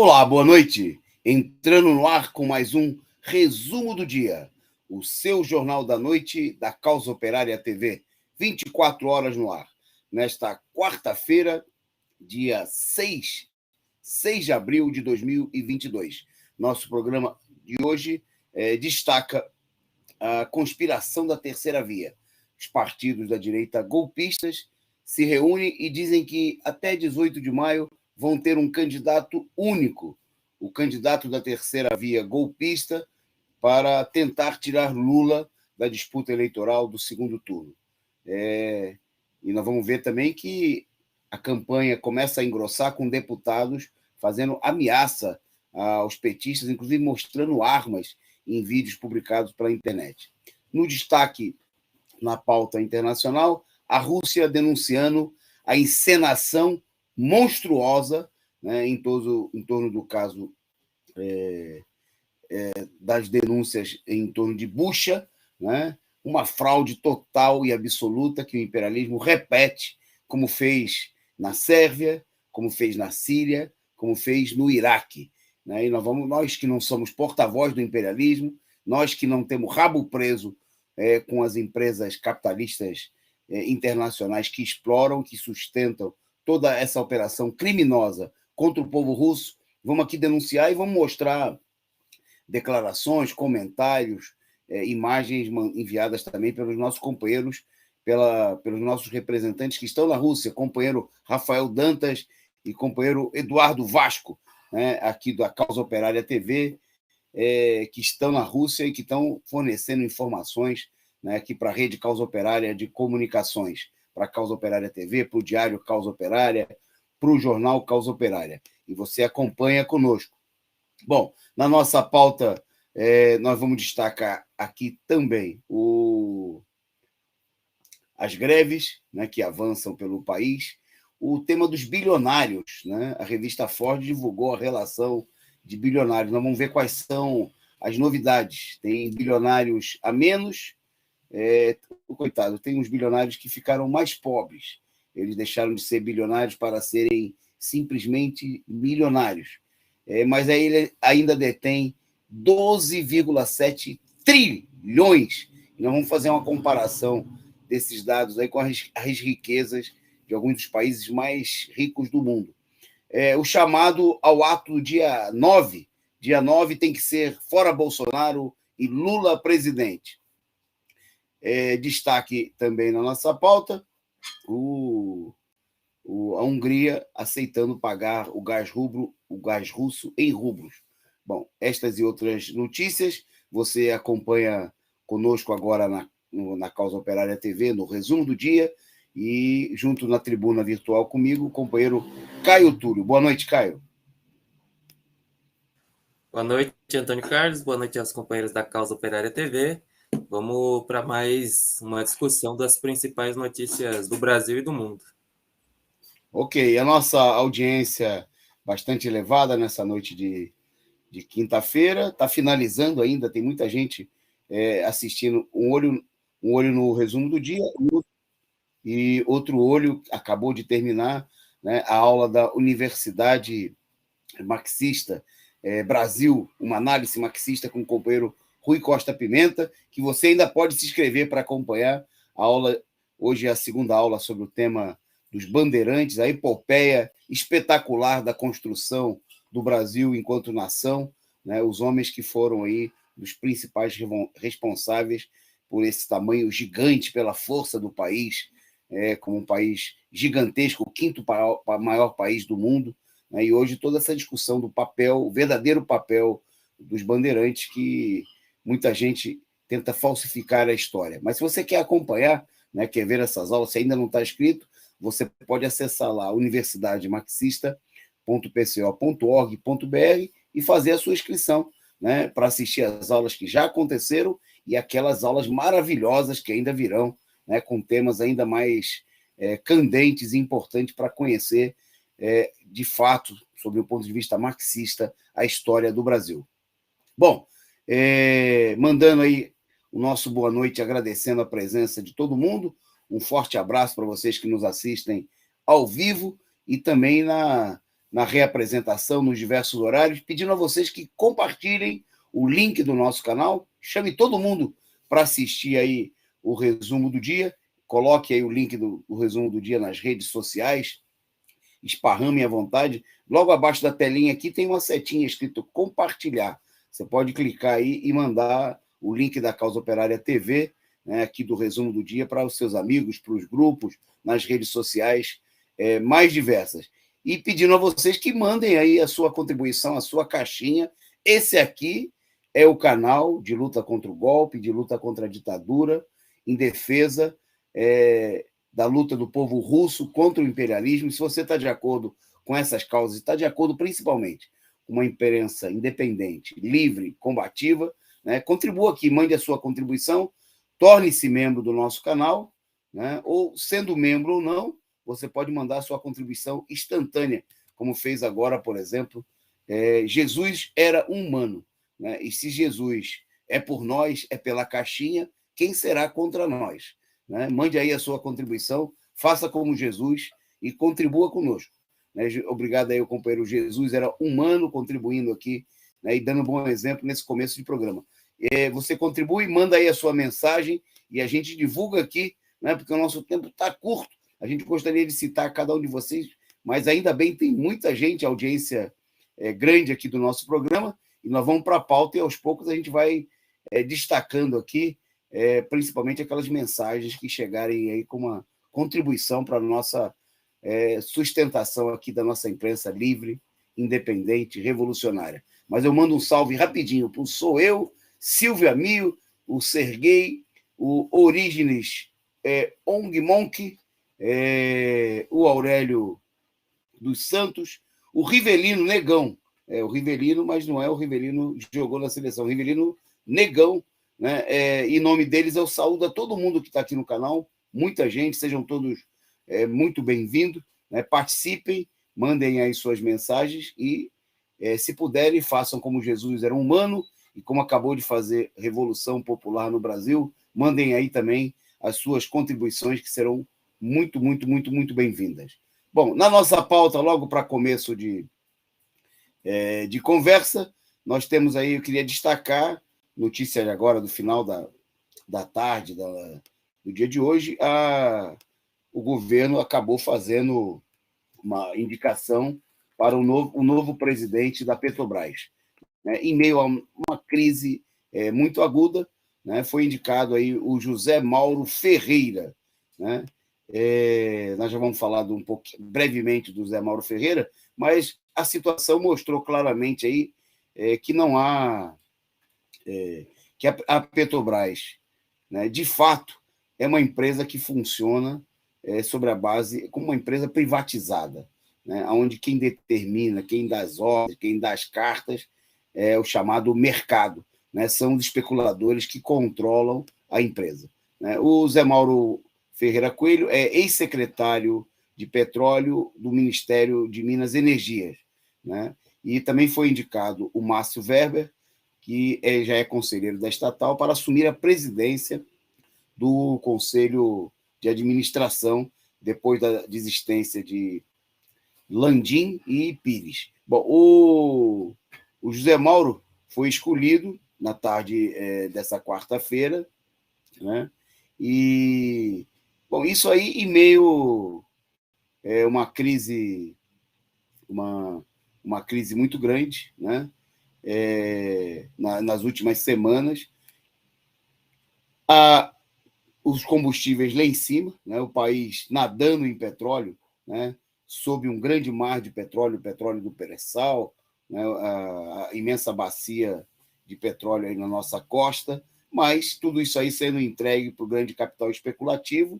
Olá, boa noite. Entrando no ar com mais um Resumo do Dia, o seu jornal da noite da Causa Operária TV, 24 horas no ar. Nesta quarta-feira, dia 6 de abril de 2022. Nosso programa de hoje destaca a conspiração da terceira via. Os partidos da direita golpistas se reúnem e dizem que até 18 de maio vão ter um candidato único, o candidato da terceira via golpista, para tentar tirar Lula da disputa eleitoral do segundo turno. E nós vamos ver também que a campanha começa a engrossar com deputados fazendo ameaça aos petistas, inclusive mostrando armas em vídeos publicados pela internet. No destaque, na pauta internacional, a Rússia denunciando a encenação monstruosa, né, em torno do caso das denúncias em torno de Bucha, né, uma fraude total e absoluta que o imperialismo repete, como fez na Sérvia, como fez na Síria, como fez no Iraque. Né? E nós que não somos porta-voz do imperialismo, nós que não temos rabo preso com as empresas capitalistas internacionais que exploram, que sustentam toda essa operação criminosa contra o povo russo, vamos aqui denunciar e vamos mostrar declarações, comentários, imagens enviadas também pelos nossos companheiros, pelos nossos representantes que estão na Rússia, companheiro Rafael Dantas e companheiro Eduardo Vasco, né, aqui da Causa Operária TV, que estão na Rússia e que estão fornecendo informações, né, aqui para a Rede Causa Operária de Comunicações, para a Causa Operária TV, para o Diário Causa Operária, para o Jornal Causa Operária. E você acompanha conosco. Bom, na nossa pauta, nós vamos destacar aqui também as greves, né, que avançam pelo país, o tema dos bilionários. Né? A revista Ford divulgou a relação de bilionários. Nós vamos ver quais são as novidades. Tem bilionários a menos, coitado, tem uns bilionários que ficaram mais pobres. Eles deixaram de ser bilionários para serem simplesmente milionários. Mas aí ele ainda detém 12,7 trilhões. E nós vamos fazer uma comparação desses dados aí com as riquezas de alguns dos países mais ricos do mundo. O chamado ao ato do dia 9. Dia 9 tem que ser fora Bolsonaro e Lula presidente. Destaque também na nossa pauta, a Hungria aceitando pagar o gás russo em rublos. Bom, estas e outras notícias você acompanha conosco agora na Causa Operária TV, no Resumo do Dia, e junto na tribuna virtual comigo, o companheiro Caio Túlio. Boa noite, Caio. Boa noite, Antônio Carlos. Boa noite aos companheiros da Causa Operária TV. Vamos para mais uma discussão das principais notícias do Brasil e do mundo. Ok, a nossa audiência bastante elevada nessa noite de quinta-feira, está finalizando ainda, tem muita gente assistindo, um olho no Resumo do Dia e outro olho acabou de terminar, né, a aula da Universidade Marxista Brasil, uma análise marxista com o companheiro Rui Costa Pimenta, que você ainda pode se inscrever para acompanhar a aula. Hoje é a segunda aula sobre o tema dos bandeirantes, a epopeia espetacular da construção do Brasil enquanto nação, né, os homens que foram aí dos principais responsáveis por esse tamanho gigante, pela força do país, como um país gigantesco, o quinto maior país do mundo, né, e hoje toda essa discussão do papel, o verdadeiro papel dos bandeirantes, que muita gente tenta falsificar a história. Mas se você quer acompanhar, né, quer ver essas aulas, se ainda não está inscrito, você pode acessar lá universidademarxista.pco.org.br e fazer a sua inscrição, né, para assistir às aulas que já aconteceram e aquelas aulas maravilhosas que ainda virão, né, com temas ainda mais candentes e importantes para conhecer, de fato, sob o ponto de vista marxista, a história do Brasil. Bom, mandando aí o nosso boa noite, agradecendo a presença de todo mundo. Um forte abraço para vocês que nos assistem ao vivo e também na reapresentação, nos diversos horários, pedindo a vocês que compartilhem o link do nosso canal, chame todo mundo para assistir aí o resumo do dia, coloque aí o link do resumo do dia nas redes sociais, esparrame à vontade. Logo abaixo da telinha aqui tem uma setinha escrito compartilhar. Você pode clicar aí e mandar o link da Causa Operária TV, né, aqui do resumo do dia, para os seus amigos, para os grupos, nas redes sociais mais diversas. E pedindo a vocês que mandem aí a sua contribuição, a sua caixinha. Esse aqui é o canal de luta contra o golpe, de luta contra a ditadura, em defesa da luta do povo russo contra o imperialismo. E se você está de acordo com essas causas, está de acordo principalmente com uma imprensa independente, livre, combativa, né, contribua aqui, mande a sua contribuição, torne-se membro do nosso canal, né, ou sendo membro ou não, você pode mandar a sua contribuição instantânea, como fez agora, por exemplo, Jesus era humano, né, e se Jesus é por nós, é pela caixinha, quem será contra nós? Né? Mande aí a sua contribuição, faça como Jesus e contribua conosco. Né? Obrigado aí ao companheiro Jesus, era humano contribuindo aqui, né, e dando um bom exemplo nesse começo de programa. Você contribui, manda aí a sua mensagem e a gente divulga aqui, né, porque o nosso tempo está curto. A gente gostaria de citar cada um de vocês, mas ainda bem tem muita gente, audiência grande aqui do nosso programa, e nós vamos para a pauta e aos poucos a gente vai destacando aqui, principalmente aquelas mensagens que chegarem aí com uma contribuição para a nossa sustentação aqui da nossa imprensa livre, independente, revolucionária. Mas eu mando um salve rapidinho para o Sou Eu, Silvia Mio, o Serguei, o Orígenes Ong Monk, o Aurélio dos Santos, o Rivelino Negão, o Rivelino, mas não é o Rivelino que jogou na seleção, o Rivelino Negão, né? Em nome deles eu saúdo a todo mundo que está aqui no canal, muita gente, sejam todos muito bem-vindos, né? Participem, mandem aí suas mensagens e, se puderem, façam como Jesus era humano e como acabou de fazer Revolução Popular no Brasil, mandem aí também as suas contribuições que serão muito, muito, muito, muito bem-vindas. Bom, na nossa pauta, logo para começo de conversa, nós temos aí, eu queria destacar, notícia agora do final da tarde, do dia de hoje, o governo acabou fazendo uma indicação para o novo presidente da Petrobras. Né? Em meio a uma crise muito aguda, né? Foi indicado aí o José Mauro Ferreira. Né? Nós já vamos falar brevemente do José Mauro Ferreira, mas a situação mostrou claramente aí que não há... que a Petrobras, né, de fato, é uma empresa que funciona sobre a base como uma empresa privatizada, né, onde quem determina, quem dá as ordens, quem dá as cartas é o chamado mercado, né, são os especuladores que controlam a empresa. Né. O Zé Mauro Ferreira Coelho é ex-secretário de Petróleo do Ministério de Minas e Energia, né, e também foi indicado o Márcio Weber, que já é conselheiro da estatal, para assumir a presidência do Conselho de Administração, depois da desistência de Landim e Pires. Bom, o José Mauro foi escolhido na tarde dessa quarta-feira, né? E, bom, isso aí em meio a uma crise muito grande, né? Nas últimas semanas, os combustíveis lá em cima, né, o país nadando em petróleo, né, sob um grande mar de petróleo, o petróleo do pré-sal, né, a imensa bacia de petróleo aí na nossa costa, mas tudo isso aí sendo entregue para o grande capital especulativo.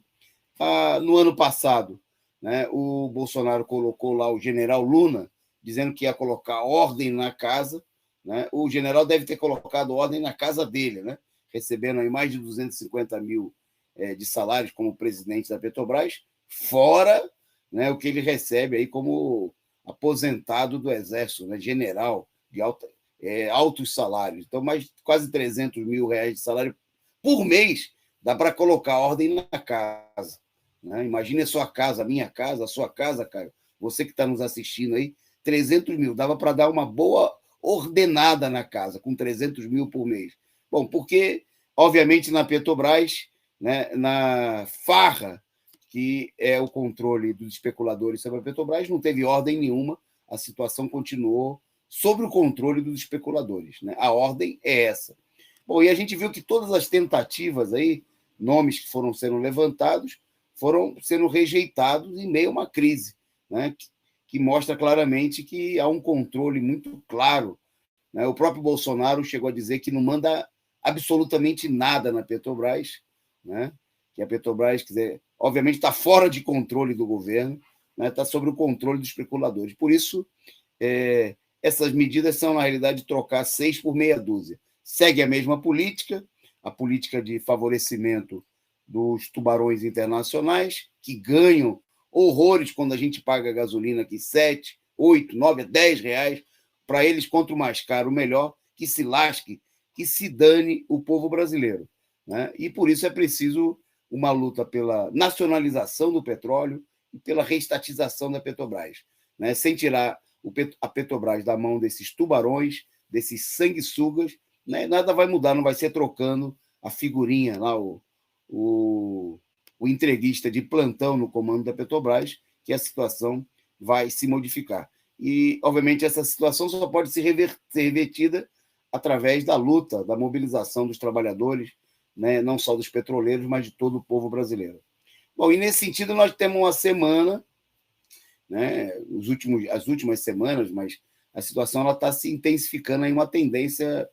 No ano passado, né, o Bolsonaro colocou lá o general Luna, dizendo que ia colocar ordem na casa. Né? O general deve ter colocado ordem na casa dele, né? Recebendo aí mais de 250 mil de salários como presidente da Petrobras, fora, né, o que ele recebe aí como aposentado do Exército, né, general de altos salários. Então, quase 300 mil reais de salário por mês dá para colocar ordem na casa. Né? Imagine a sua casa, a minha casa, a sua casa, Caio. Você que está nos assistindo aí, 300 mil. Dava para dar uma boa ordenada na casa, com 300 mil por mês. Bom, porque, obviamente, na Petrobras, né, na farra, que é o controle dos especuladores sobre a Petrobras, não teve ordem nenhuma, a situação continuou sob o controle dos especuladores. Né? A ordem é essa. Bom, e a gente viu que todas as tentativas aí, nomes que foram sendo levantados, foram sendo rejeitados em meio a uma crise, né? Que mostra claramente que há um controle muito claro. Né? O próprio Bolsonaro chegou a dizer que não manda absolutamente nada na Petrobras, né? Que a Petrobras, obviamente, está fora de controle do governo, né? Está sob o controle dos especuladores. Por isso, essas medidas são, na realidade, trocar 6 por meia dúzia. Segue a mesma política, a política de favorecimento dos tubarões internacionais, que ganham horrores quando a gente paga a gasolina aqui 7, 8, 9, 10 reais. Para eles, quanto mais caro, melhor, que se lasque, que se dane o povo brasileiro. Né? E por isso é preciso uma luta pela nacionalização do petróleo e pela reestatização da Petrobras, né? Sem tirar a Petrobras da mão desses tubarões, desses sanguessugas, né? Nada vai mudar, não vai ser trocando a figurinha lá, o entreguista de plantão no comando da Petrobras, que a situação vai se modificar. E, obviamente, essa situação só pode ser revertida através da luta, da mobilização dos trabalhadores, né? Não só dos petroleiros, mas de todo o povo brasileiro. Bom, e nesse sentido, nós temos uma semana, né? As últimas semanas, mas a situação está se intensificando em uma tendência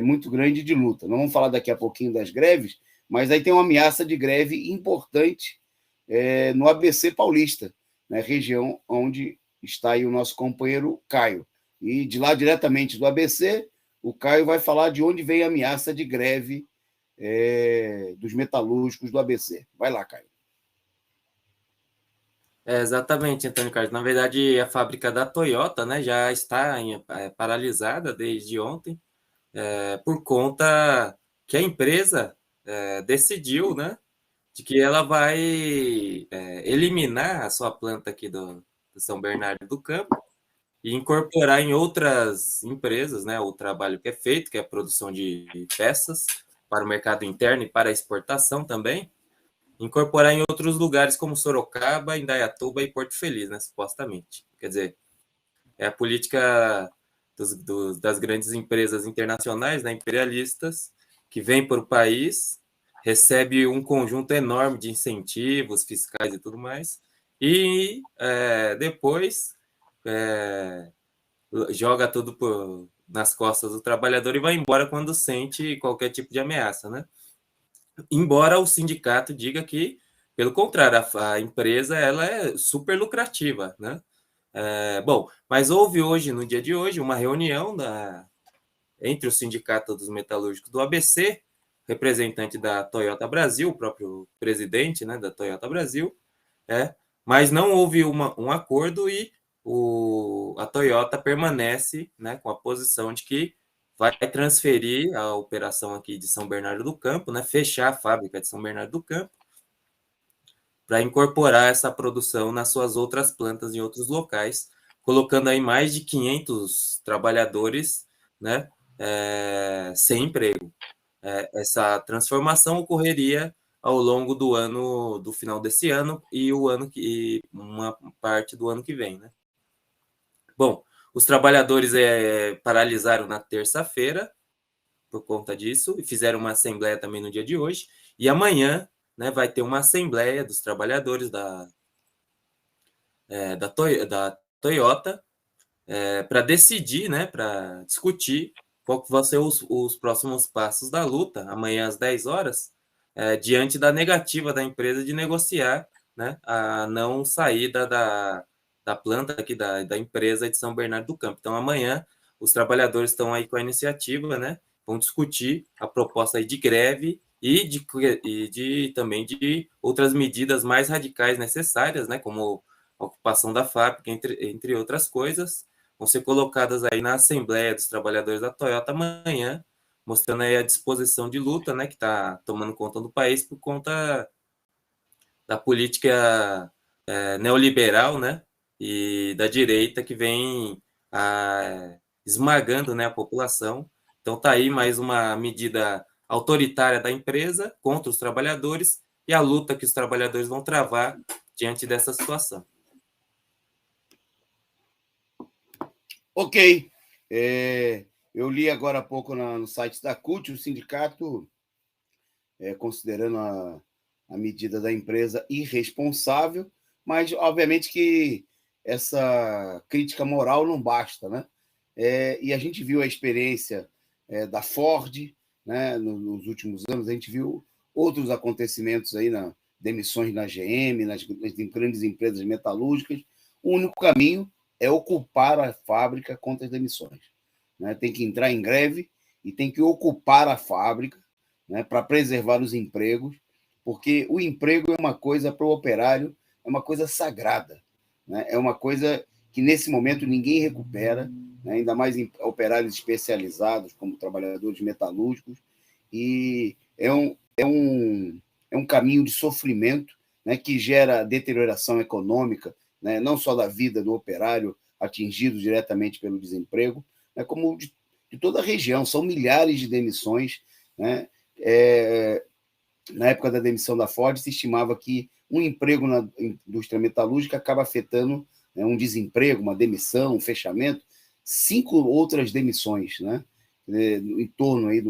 muito grande de luta. Não vamos falar daqui a pouquinho das greves, mas aí tem uma ameaça de greve importante no ABC Paulista, né? Região onde está aí o nosso companheiro Caio. E de lá, diretamente do ABC, o Caio vai falar de onde vem a ameaça de greve dos metalúrgicos do ABC. Vai lá, Caio. Exatamente, Antônio Carlos. Na verdade, a fábrica da Toyota, né, já está paralisada desde ontem, por conta que a empresa decidiu, né, de que ela vai eliminar a sua planta aqui do São Bernardo do Campo e incorporar em outras empresas, né, o trabalho que é feito, que é a produção de peças para o mercado interno e para a exportação também, incorporar em outros lugares como Sorocaba, Indaiatuba e Porto Feliz, né, supostamente. Quer dizer, é a política das grandes empresas internacionais, né, imperialistas, que vem para o país, recebe um conjunto enorme de incentivos fiscais e tudo mais, e depois joga tudo nas costas do trabalhador e vai embora quando sente qualquer tipo de ameaça, né? Embora o sindicato diga que, pelo contrário, a empresa ela é super lucrativa, né? Bom, mas houve hoje, no dia de hoje, uma reunião entre o Sindicato dos Metalúrgicos do ABC, representante da Toyota Brasil, o próprio presidente, né, da Toyota Brasil, mas não houve um acordo e a Toyota permanece, né, com a posição de que vai transferir a operação aqui de São Bernardo do Campo, né, fechar a fábrica de São Bernardo do Campo, para incorporar essa produção nas suas outras plantas em outros locais, colocando aí mais de 500 trabalhadores, né, sem emprego. Essa transformação ocorreria ao longo do final desse ano e uma parte do ano que vem, né? Bom, os trabalhadores paralisaram na terça-feira por conta disso e fizeram uma assembleia também no dia de hoje. E amanhã, né, vai ter uma assembleia dos trabalhadores da Toyota para decidir, né, para discutir qual que vão ser os próximos passos da luta, amanhã às 10 horas, diante da negativa da empresa de negociar, né, a não saída da planta aqui da empresa de São Bernardo do Campo. Então, amanhã, os trabalhadores estão aí com a iniciativa, né, vão discutir a proposta aí de greve e também de outras medidas mais radicais necessárias, né, como a ocupação da fábrica, entre outras coisas, vão ser colocadas aí na Assembleia dos Trabalhadores da Toyota amanhã, mostrando aí a disposição de luta, né, que está tomando conta do país por conta da política neoliberal, né, e da direita que vem esmagando, né, a população. Então está aí mais uma medida autoritária da empresa contra os trabalhadores e a luta que os trabalhadores vão travar diante dessa situação. Ok. Eu li agora há pouco no site da CUT, o sindicato, considerando a medida da empresa irresponsável, mas, obviamente, que essa crítica moral não basta, né? E a gente viu a experiência da Ford, né, nos últimos anos, a gente viu outros acontecimentos aí, demissões na GM, nas grandes empresas metalúrgicas. O único caminho é ocupar a fábrica contra as demissões, né? Tem que entrar em greve e tem que ocupar a fábrica, né, para preservar os empregos, porque o emprego é uma coisa para o operário, é uma coisa sagrada, né? É uma coisa que nesse momento ninguém recupera, né? Ainda mais em operários especializados, como trabalhadores metalúrgicos, e é um caminho de sofrimento, né, que gera deterioração econômica, né, não só da vida do operário atingido diretamente pelo desemprego, né, como de toda a região. São milhares de demissões, né? Na época da demissão da Ford, se estimava que um emprego na indústria metalúrgica acaba afetando, né, um desemprego, uma demissão, um fechamento, 5 outras demissões, né? Em torno aí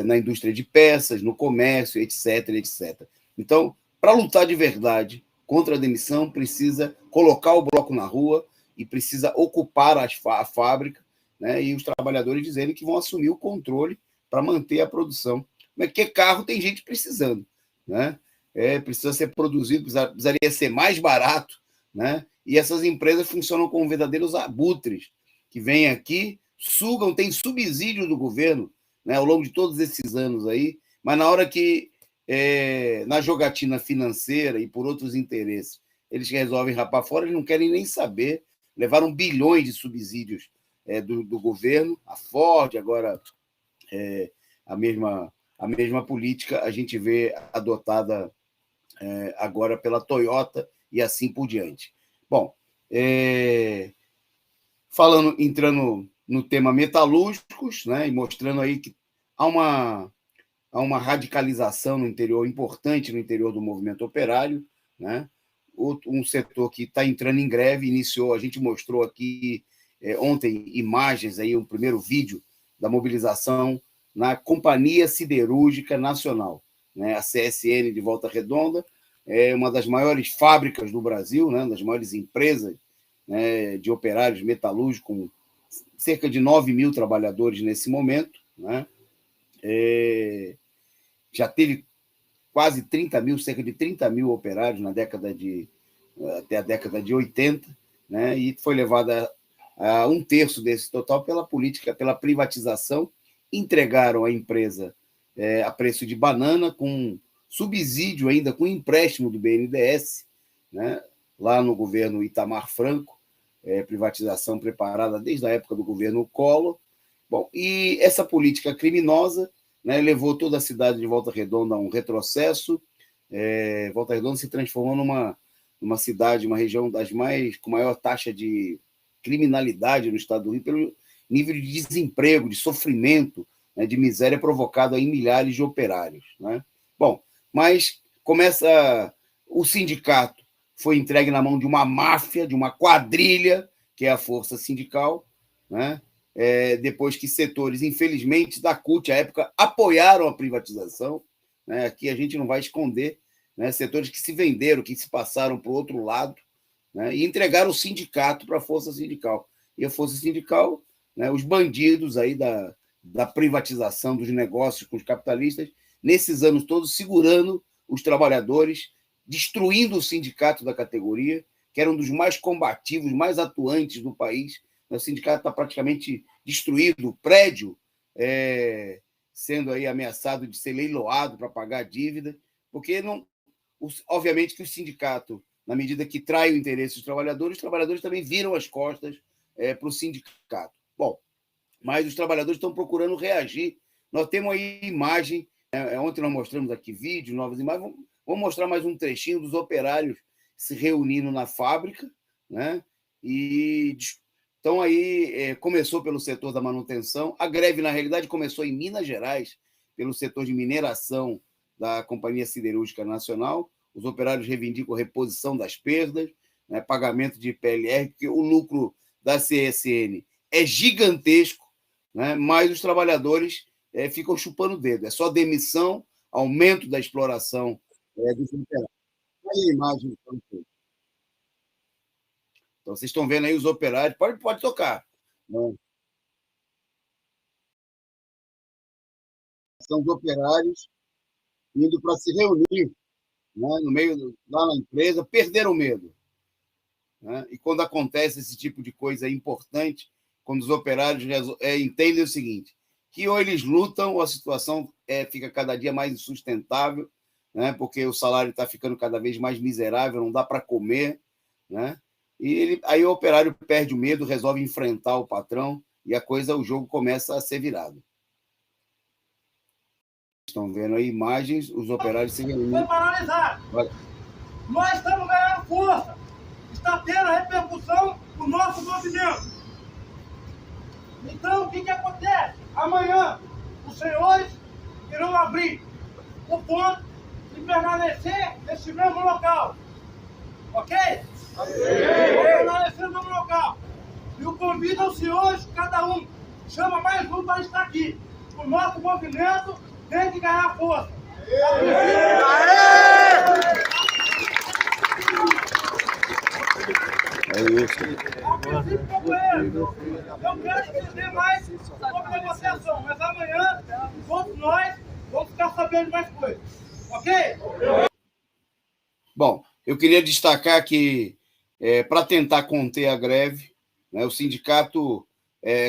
na indústria de peças, no comércio, etc, etc. Então, para lutar de verdade contra a demissão, precisa colocar o bloco na rua e precisa ocupar a fábrica, né? E os trabalhadores dizerem que vão assumir o controle para manter a produção. Porque carro tem gente precisando, né? Precisa ser produzido, precisaria ser mais barato, né? E essas empresas funcionam como verdadeiros abutres, que vêm aqui, sugam, tem subsídio do governo, né, ao longo de todos esses anos aí, mas na hora que, na jogatina financeira e por outros interesses, eles resolvem rapar fora, eles não querem nem saber, levaram bilhões de subsídios do governo, a Ford, agora a mesma política a gente vê adotada agora pela Toyota e assim por diante. Bom, entrando no tema metalúrgicos, né, e mostrando aí que há uma radicalização no interior, importante no interior do movimento operário, né? Um setor que está entrando em greve, iniciou, a gente mostrou aqui ontem imagens, aí, um primeiro vídeo da mobilização na Companhia Siderúrgica Nacional, né? A CSN de Volta Redonda, é uma das maiores fábricas do Brasil, né? Uma das maiores empresas, né, de operários metalúrgicos, com cerca de 9 mil trabalhadores nesse momento, né? Já teve quase 30 mil, cerca de 30 mil operários até a década de 80, né? E foi levada a um terço desse total pela política, pela privatização. Entregaram a empresa a preço de banana, com subsídio ainda, com empréstimo do BNDES, né? Lá no governo Itamar Franco, privatização preparada desde a época do governo Collor. Bom, e essa política criminosa, né, levou toda a cidade de Volta Redonda a um retrocesso. Volta Redonda se transformou numa cidade, uma região com maior taxa de criminalidade no estado do Rio, pelo nível de desemprego, de sofrimento, né, de miséria provocado em milhares de operários, né? Bom, mas o sindicato foi entregue na mão de uma máfia, de uma quadrilha, que é a Força Sindical, né? Depois que setores, infelizmente, da CUT, à época, apoiaram a privatização, né? Aqui a gente não vai esconder, né? Setores que se venderam, que se passaram para o outro lado, né? E entregaram o sindicato para a Força Sindical. E a Força Sindical, né, os bandidos aí da privatização dos negócios com os capitalistas, nesses anos todos, segurando os trabalhadores, destruindo o sindicato da categoria, que era um dos mais combativos, mais atuantes do país. O sindicato está praticamente destruído, o prédio sendo aí ameaçado de ser leiloado para pagar a dívida, porque obviamente que o sindicato, na medida que trai o interesse dos trabalhadores, os trabalhadores também viram as costas para o sindicato. Bom, mas os trabalhadores estão procurando reagir. Nós temos aí imagem, ontem nós mostramos aqui vídeos, novas imagens, vamos mostrar mais um trechinho dos operários se reunindo na fábrica, né? E então aí começou pelo setor da manutenção. A greve, na realidade, começou em Minas Gerais, pelo setor de mineração da Companhia Siderúrgica Nacional. Os operários reivindicam reposição das perdas, né, pagamento de PLR, porque o lucro da CSN é gigantesco, né, mas os trabalhadores ficam chupando o dedo. É só demissão, aumento da exploração dos operários. Olha a imagem. Então, vocês estão vendo aí os operários, pode tocar. Né? São os operários indo para se reunir, né, no meio, lá na empresa, perderam o medo. Né? E quando acontece esse tipo de coisa importante, quando os operários entendem o seguinte, que ou eles lutam ou a situação fica cada dia mais insustentável, né? Porque o salário está ficando cada vez mais miserável, não dá para comer, né? E aí o operário perde o medo, resolve enfrentar o patrão e o jogo começa a ser virado. Estão vendo aí imagens, os operários se reunindo. Foi paralisado. Nós estamos ganhando força. Está tendo repercussão no nosso movimento. Então, o que acontece? Amanhã, os senhores irão abrir o ponto e permanecer nesse mesmo local. Ok? Vão permanecer no mesmo local. E eu convido aos senhores, cada um, chama mais um para estar aqui. O nosso movimento tem que ganhar força. É isso. Eu quero entender mais sobre negociação, mas amanhã todos nós vamos ficar sabendo mais coisas. Ok? Bom, eu queria destacar que, para tentar conter a greve, né, o sindicato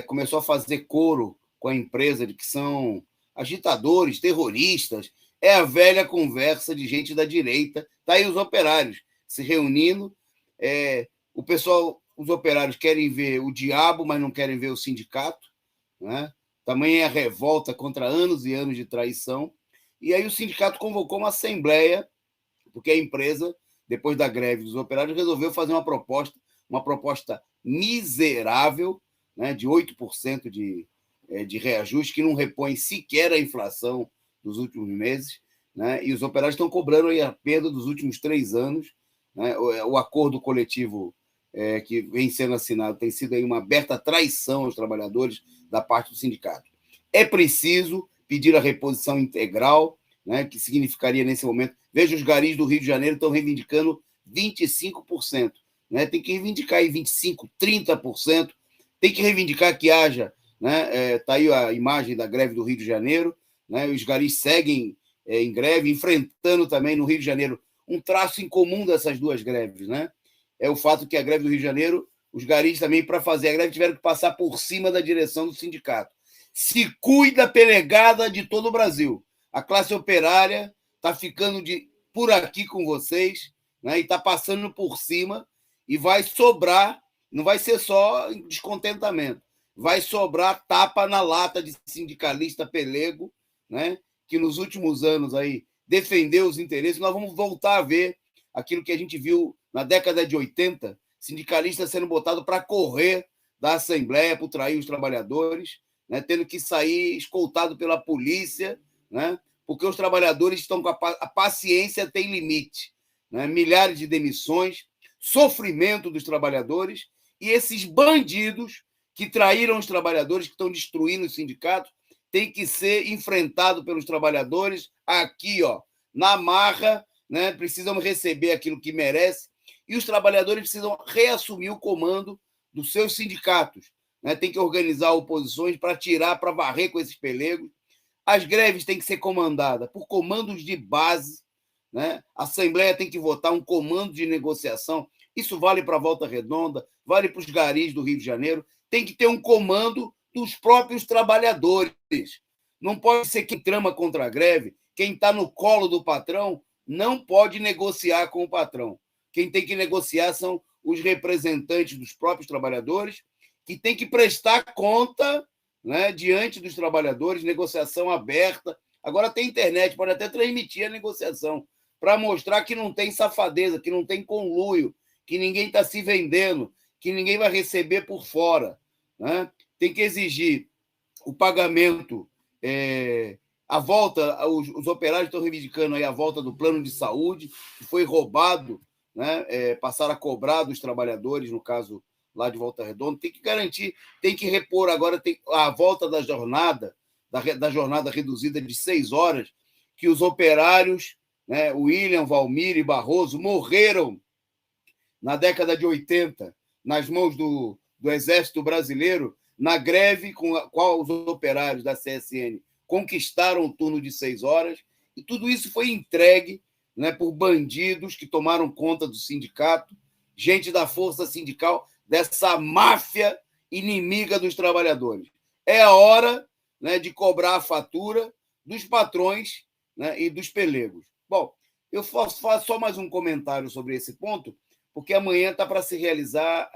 começou a fazer coro com a empresa de que são agitadores, terroristas. É a velha conversa de gente da direita. Está aí os operários se reunindo. O pessoal, os operários querem ver o diabo, mas não querem ver o sindicato, né? Também é a revolta contra anos e anos de traição. E aí o sindicato convocou uma assembleia, porque a empresa, depois da greve dos operários, resolveu fazer uma proposta miserável, né, de 8% de reajuste, que não repõe sequer a inflação dos últimos meses, né? E os operários estão cobrando aí a perda dos últimos 3 anos. Né? O acordo coletivo que vem sendo assinado tem sido aí uma aberta traição aos trabalhadores da parte do sindicato. É preciso pedir a reposição integral, né, que significaria nesse momento... Veja, os garis do Rio de Janeiro estão reivindicando 25%. Né? Tem que reivindicar aí 25%, 30%. Tem que reivindicar que haja... Né? Está aí a imagem da greve do Rio de Janeiro. Né? Os garis seguem em greve, enfrentando também no Rio de Janeiro um traço em comum dessas duas greves. Né? É o fato que a greve do Rio de Janeiro, os garis também, para fazer a greve, tiveram que passar por cima da direção do sindicato. Se cuida, pelegada de todo o Brasil. A classe operária está ficando por aqui com vocês, né? E está passando por cima, e vai sobrar, não vai ser só descontentamento, vai sobrar tapa na lata de sindicalista pelego, né? Que nos últimos anos aí defendeu os interesses. Nós vamos voltar a ver aquilo que a gente viu na década de 80, sindicalista sendo botado para correr da Assembleia por trair os trabalhadores, né, tendo que sair escoltado pela polícia, né, porque os trabalhadores estão com a paciência tem limite. Né, milhares de demissões, sofrimento dos trabalhadores, e esses bandidos que traíram os trabalhadores, que estão destruindo os sindicatos, têm que ser enfrentados pelos trabalhadores aqui, ó, na marra, né, precisam receber aquilo que merece, e os trabalhadores precisam reassumir o comando dos seus sindicatos. Né? Tem que organizar oposições para tirar, para varrer com esses pelegos. As greves têm que ser comandadas por comandos de base. Né? A Assembleia tem que votar um comando de negociação. Isso vale para a Volta Redonda, vale para os garis do Rio de Janeiro. Tem que ter um comando dos próprios trabalhadores. Não pode ser quem trama contra a greve, quem está no colo do patrão, não pode negociar com o patrão. Quem tem que negociar são os representantes dos próprios trabalhadores, que tem que prestar conta, né, diante dos trabalhadores, negociação aberta. Agora tem internet, pode até transmitir a negociação, para mostrar que não tem safadeza, que não tem conluio, que ninguém está se vendendo, que ninguém vai receber por fora, né? Tem que exigir o pagamento, a volta, os operários estão reivindicando aí a volta do plano de saúde, que foi roubado, né? Passaram a cobrar dos trabalhadores, no caso lá de Volta Redonda, tem que garantir, tem que repor agora a volta da jornada reduzida de 6 horas, que os operários, né, William, Valmir e Barroso, morreram na década de 80, nas mãos do Exército Brasileiro, na greve com a qual os operários da CSN conquistaram o turno de 6 horas, e tudo isso foi entregue, né, por bandidos que tomaram conta do sindicato, gente da força sindical, dessa máfia inimiga dos trabalhadores. É a hora, né, de cobrar a fatura dos patrões, né, e dos pelegos. Bom, eu faço só mais um comentário sobre esse ponto, porque amanhã está para se realizar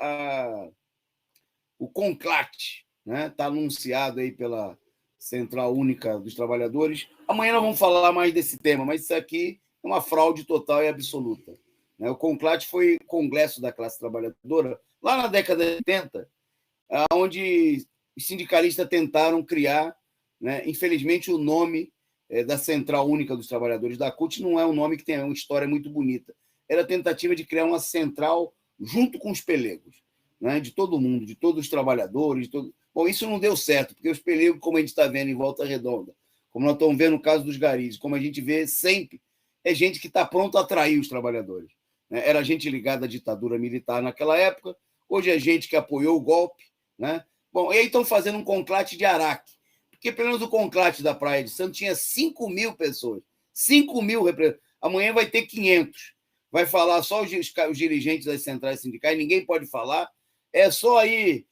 o conclate, né? Está anunciado aí pela Central Única dos Trabalhadores. Amanhã nós vamos falar mais desse tema, mas isso aqui é uma fraude total e absoluta, né? O conclate foi o Congresso da Classe Trabalhadora, lá na década de 80, onde os sindicalistas tentaram criar, né, infelizmente, o nome da Central Única dos Trabalhadores da CUT não é um nome que tem uma história muito bonita. Era a tentativa de criar uma central junto com os pelegos, né, de todo mundo, de todos os trabalhadores. Bom, isso não deu certo, porque os pelegos, como a gente está vendo em Volta Redonda, como nós estamos vendo no caso dos garis, como a gente vê sempre, é gente que está pronto a atrair os trabalhadores, né? Era gente ligada à ditadura militar naquela época, hoje é gente que apoiou o golpe, né? Bom, e aí estão fazendo um conclate de Araque, porque pelo menos o conclate da Praia de Santos tinha 5.000 pessoas, 5.000 representantes. Amanhã vai ter 500. Vai falar só os dirigentes das centrais sindicais, ninguém pode falar. É só aí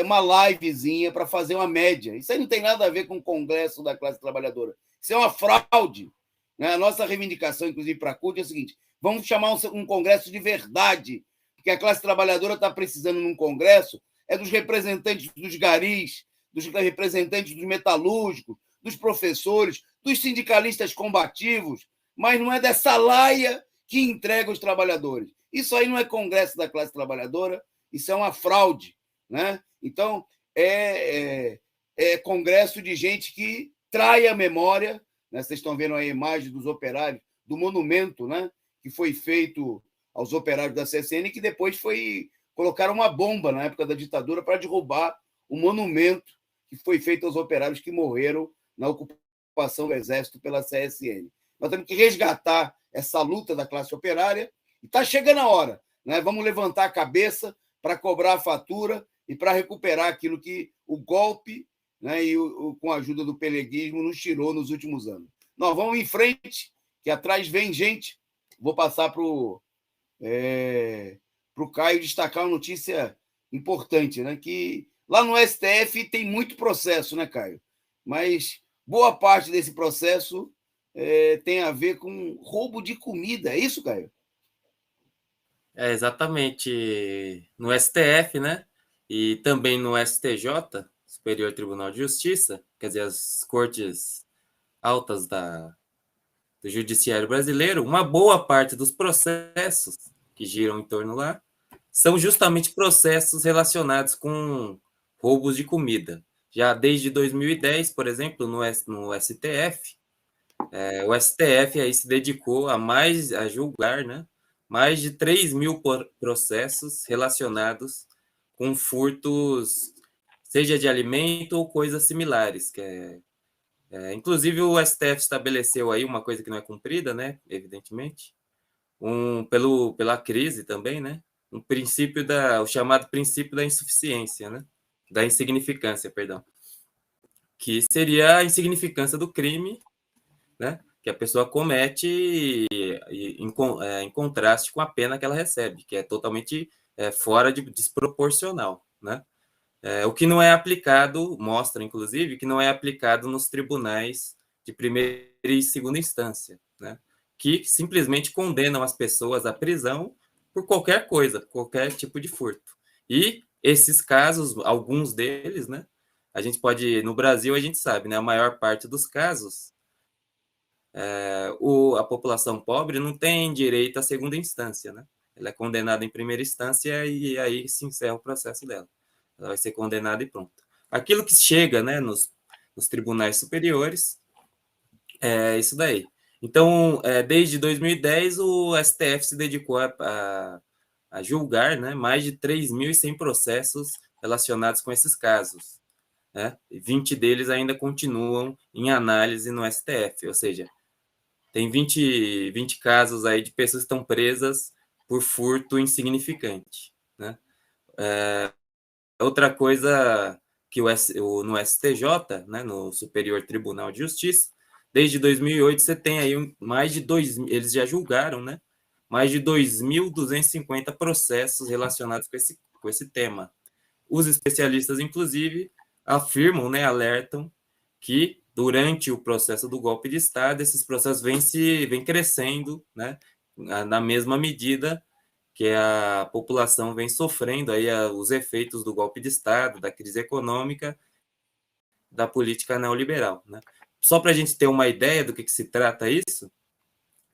uma livezinha para fazer uma média. Isso aí não tem nada a ver com o Congresso da Classe Trabalhadora. Isso é uma fraude, né? A nossa reivindicação, inclusive, para a CUT, é o seguinte: vamos chamar um congresso de verdade, porque a classe trabalhadora está precisando num congresso dos representantes dos garis, dos representantes dos metalúrgicos, dos professores, dos sindicalistas combativos, mas não é dessa laia que entrega os trabalhadores. Isso aí não é Congresso da Classe Trabalhadora, isso é uma fraude, né? Então, é congresso de gente que trai a memória, né? Vocês estão vendo aí a imagem dos operários, do monumento, né, que foi feito aos operários da CSN, que depois colocaram uma bomba na época da ditadura para derrubar o monumento que foi feito aos operários que morreram na ocupação do Exército pela CSN. Nós temos que resgatar essa luta da classe operária e está chegando a hora, né? Vamos levantar a cabeça para cobrar a fatura e para recuperar aquilo que o golpe, né, e com a ajuda do peleguismo nos tirou nos últimos anos. Nós vamos em frente, que atrás vem gente. Vou passar para o Caio destacar uma notícia importante, né? Que lá no STF tem muito processo, né, Caio? Mas boa parte desse processo tem a ver com roubo de comida. É isso, Caio? Exatamente. No STF, né? E também no STJ, Superior Tribunal de Justiça, quer dizer, as cortes altas do Judiciário Brasileiro, uma boa parte dos processos que giram em torno lá são justamente processos relacionados com roubos de comida. Já desde 2010, por exemplo, no STF, o STF aí se dedicou a julgar, né, mais de 3.000 processos relacionados com furtos, seja de alimento ou coisas similares, inclusive o STF estabeleceu aí uma coisa que não é cumprida, né, evidentemente, pela crise também, né, o chamado princípio da insuficiência, né, da insignificância, perdão, que seria a insignificância do crime, né, que a pessoa comete em contraste com a pena que ela recebe, que é totalmente fora de desproporcional, né? O que não é aplicado, mostra, inclusive, que não é aplicado nos tribunais de primeira e segunda instância, né? Que simplesmente condenam as pessoas à prisão por qualquer coisa, qualquer tipo de furto. E esses casos, alguns deles, né? No Brasil, a gente sabe, né? A maior parte dos casos, a população pobre não tem direito à segunda instância, né? Ela é condenada em primeira instância e aí se encerra o processo dela. Ela vai ser condenada e pronto. Aquilo que chega, né, nos tribunais superiores é isso daí. Então, desde 2010, o STF se dedicou a julgar, né, mais de 3.100 processos relacionados com esses casos, né? 20 deles ainda continuam em análise no STF, ou seja, tem 20 casos aí de pessoas que estão presas por furto insignificante, né? Outra coisa que no STJ, né, no Superior Tribunal de Justiça, desde 2008 você tem aí mais de 2.000, eles já julgaram, né, mais de 2.250 processos relacionados com esse tema. Os especialistas, inclusive, afirmam, né, alertam que durante o processo do golpe de Estado, esses processos vêm crescendo, né, na mesma medida que a população vem sofrendo aí os efeitos do golpe de Estado, da crise econômica, da política neoliberal, né? Só para a gente ter uma ideia do que se trata isso,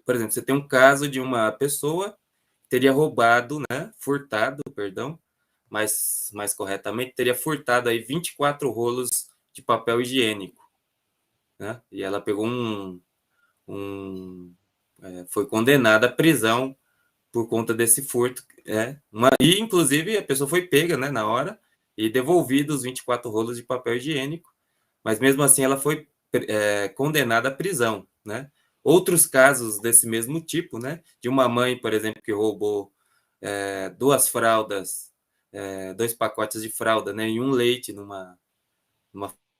por exemplo, você tem um caso de uma pessoa que teria roubado, né, furtado, perdão, mais corretamente, teria furtado aí 24 rolos de papel higiênico, né? E ela pegou foi condenada à prisão por conta desse furto, e inclusive a pessoa foi pega, né, na hora e devolvido os 24 rolos de papel higiênico, mas mesmo assim ela foi condenada à prisão, né? Outros casos desse mesmo tipo, né, de uma mãe, por exemplo, que roubou 2 fraldas, 2 pacotes de fralda, né, e um leite numa